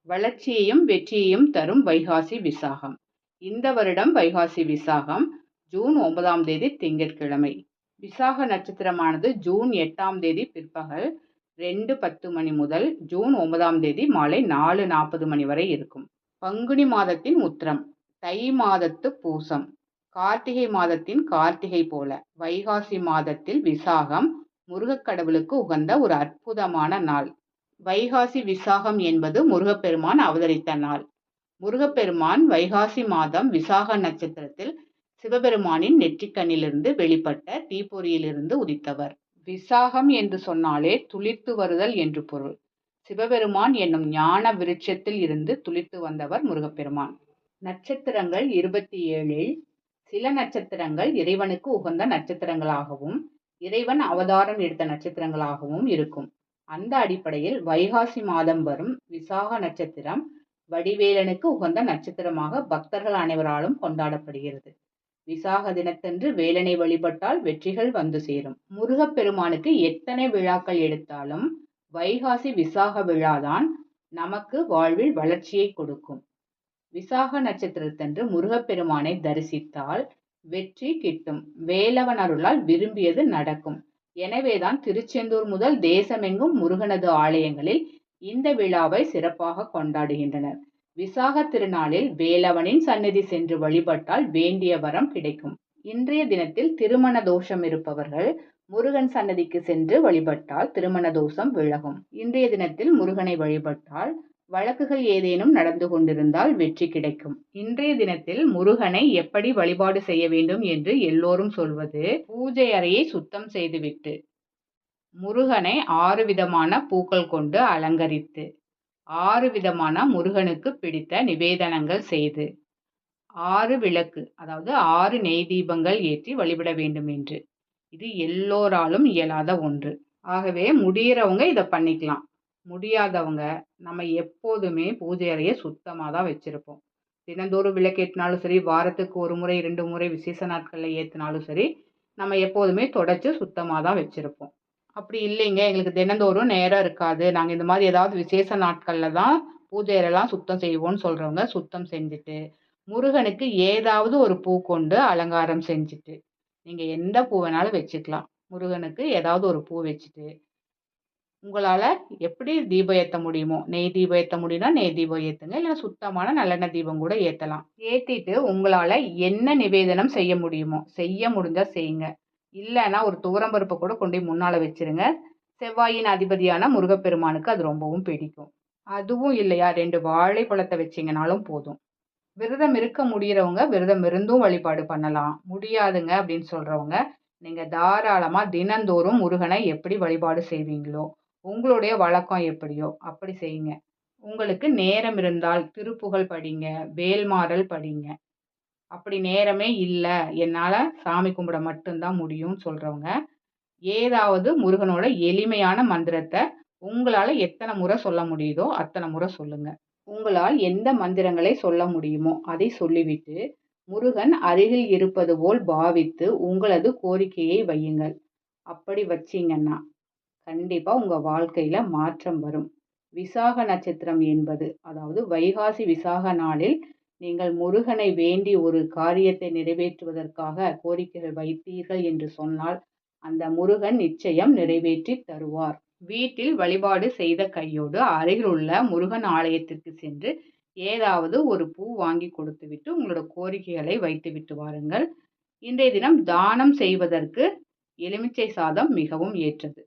வளர்ச்சியையும் வெற்றியையும் தரும் வைகாசி விசாகம். இந்த வருடம் வைகாசி விசாகம் ஜூன் 9ஆம் தேதி திங்கட்கிழமை. விசாக நட்சத்திரமானது ஜூன் 8ஆம் தேதி பிற்பகல் 2:10 மணி முதல் ஜூன் 9ஆம் தேதி மாலை 4:40 மணி வரை இருக்கும். பங்குனி மாதத்தின் உத்திரம், தை மாதத்து பூசம், கார்த்திகை மாதத்தின் கார்த்திகை போல வைகாசி மாதத்தில் விசாகம் முருகக் கடவுளுக்கு உகந்த ஒரு அற்புதமான நாள். வைகாசி விசாகம் என்பது முருகப்பெருமான் அவதரித்த நாள். முருகப்பெருமான் வைகாசி மாதம் விசாக நட்சத்திரத்தில் சிவபெருமானின் நெற்றிக்கண்ணிலிருந்து வெளிப்பட்ட தீப்பொறியிலிருந்து உதித்தவர். விசாகம் என்று சொன்னாலே துளிர்த்து வருதல் என்று பொருள். சிவபெருமான் என்னும் ஞான விருட்சத்தில் இருந்து துளிர்த்து வந்தவர் முருகப்பெருமான். நட்சத்திரங்கள் 27இல் சில நட்சத்திரங்கள் இறைவனுக்கு உகந்த நட்சத்திரங்களாகவும் இறைவன் அவதாரம் எடுத்த நட்சத்திரங்களாகவும் இருக்கும். அந்த அடிப்படையில் வைகாசி மாதம் வரும் விசாக நட்சத்திரம் வடிவேலனுக்கு உகந்த நட்சத்திரமாக பக்தர்கள் அனைவராலும் கொண்டாடப்படுகிறது. விசாக தினத்தன்று வேலனை வழிபட்டால் வெற்றிகள் வந்து சேரும். முருகப்பெருமானுக்கு எத்தனை விழாக்கள் எடுத்தாலும் வைகாசி விசாக விழாதான் நமக்கு வாழ்வில் வளர்ச்சியை கொடுக்கும். விசாக நட்சத்திரத்தன்று முருகப்பெருமானை தரிசித்தால் வெற்றி கிட்டும். வேலவன் அருளால் விரும்பியது நடக்கும். எனவேதான் திருச்செந்தூர் முதல் தேசமெங்கும் முருகனது ஆலயங்களில் இந்த விழாவை சிறப்பாக கொண்டாடுகின்றனர். விசாக திருநாளில் வேலவனின் சந்நிதி சென்று வழிபட்டால் வேண்டிய வரம் கிடைக்கும். இன்றைய தினத்தில் திருமண தோஷம் இருப்பவர்கள் முருகன் சன்னதிக்கு சென்று வழிபட்டால் திருமண தோஷம் விலகும். இன்றைய தினத்தில் முருகனை வழிபட்டால் வழக்குகள் ஏதேனும் நடந்து கொண்டிருந்தால் வெற்றி கிடைக்கும். இன்றைய தினத்தில் முருகனை எப்படி வழிபாடு செய்ய வேண்டும் என்று எல்லோரும் சொல்வது, பூஜை அறையை சுத்தம் செய்துவிட்டு முருகனை 6 விதமான பூக்கள் கொண்டு அலங்கரித்து 6 விதமான முருகனுக்கு பிடித்த நிவேதனங்கள் செய்து 6 விளக்கு, அதாவது 6 நெய் தீபங்கள் ஏற்றி வழிபட வேண்டும் என்று. இது எல்லோராலும் இயலாத ஒன்று. ஆகவே முடியறவங்க இதை பண்ணிக்கலாம். முடியாதவங்க நம்ம எப்போதுமே பூஜை அறையை சுத்தமாக தான் வச்சுருப்போம். தினந்தோறும் விளக்கேற்றினாலும் சரி, வாரத்துக்கு 1 முறை 2 முறை விசேஷ நாட்களில் ஏற்றினாலும் சரி, நம்ம எப்போதுமே தொடச்சி சுத்தமாக தான் வச்சுருப்போம். அப்படி இல்லைங்க, எங்களுக்கு தினந்தோறும் நேரம் இருக்காது, நாங்கள் இந்த மாதிரி ஏதாவது விசேஷ நாட்களில் தான் பூஜை அறையெல்லாம் சுத்தம் செய்வோம்னு சொல்கிறவங்க சுத்தம் செஞ்சுட்டு முருகனுக்கு ஏதாவது ஒரு பூ கொண்டு அலங்காரம் செஞ்சுட்டு, நீங்கள் எந்த பூ வேணாலும் வச்சுக்கலாம். முருகனுக்கு ஏதாவது ஒரு பூ வச்சுட்டு உங்களால் எப்படி தீபம் ஏற்ற முடியுமோ, நெய் தீபம் ஏற்ற முடியும்னா நெய் தீபம் ஏற்றுங்க, இல்லை சுத்தமான நல்லெண்ணெய் தீபம் கூட ஏற்றலாம். ஏற்றிட்டு உங்களால் என்ன நிவேதனம் செய்ய முடியுமோ செய்ய முடிஞ்சால் செய்யுங்க. இல்லைன்னா ஒரு துவரம்பருப்பை கூட கொண்டு போய் முன்னால் வச்சுருங்க. செவ்வாயின் அதிபதியான முருகப்பெருமானுக்கு அது ரொம்பவும் பிடிக்கும். அதுவும் இல்லையா 2 வாழைப்பழத்தை வச்சிங்கனாலும் போதும். விரதம் இருக்க முடிகிறவங்க விரதம் இருந்தும் வழிபாடு பண்ணலாம். முடியாதுங்க அப்படின்னு சொல்கிறவங்க நீங்கள் தாராளமாக தினந்தோறும் முருகனை எப்படி வழிபாடு செய்வீங்களோ, உங்களுடைய வழக்கம் எப்படியோ அப்படி செய்யுங்க. உங்களுக்கு நேரம் இருந்தால் திருப்புகழ் படிங்க, வேல்மாறல் படிங்க. அப்படி நேரமே இல்லை, என்னால் சாமி கும்பிட மட்டும்தான் முடியும்னு சொல்கிறவங்க ஏதாவது முருகனோட எளிமையான மந்திரத்தை உங்களால் எத்தனை முறை சொல்ல முடியுதோ அத்தனை முறை சொல்லுங்க. உங்களால் எந்த மந்திரங்களை சொல்ல முடியுமோ அதை சொல்லிவிட்டு முருகன் அருகில் இருப்பது போல் பாவித்து உங்களது கோரிக்கையை வையுங்கள். அப்படி வச்சிங்கன்னா கண்டிப்பாக உங்கள் வாழ்க்கையில் மாற்றம் வரும். விசாக நட்சத்திரம் என்பது, அதாவது வைகாசி விசாக நாளில் நீங்கள் முருகனை வேண்டி ஒரு காரியத்தை நிறைவேற்றுவதற்காக கோரிக்கைகள் வைத்தீர்கள் என்று சொன்னால் அந்த முருகன் நிச்சயம் நிறைவேற்றி தருவார். வீட்டில் வழிபாடு செய்த கையோடு அருகில் உள்ள முருகன் ஆலயத்திற்கு சென்று ஏதாவது ஒரு பூ வாங்கி கொடுத்துவிட்டு உங்களோட கோரிக்கைகளை வைத்துவிட்டு வாருங்கள். இன்றைய தினம் தானம் செய்வதற்கு எலுமிச்சை சாதம் மிகவும் ஏற்றது.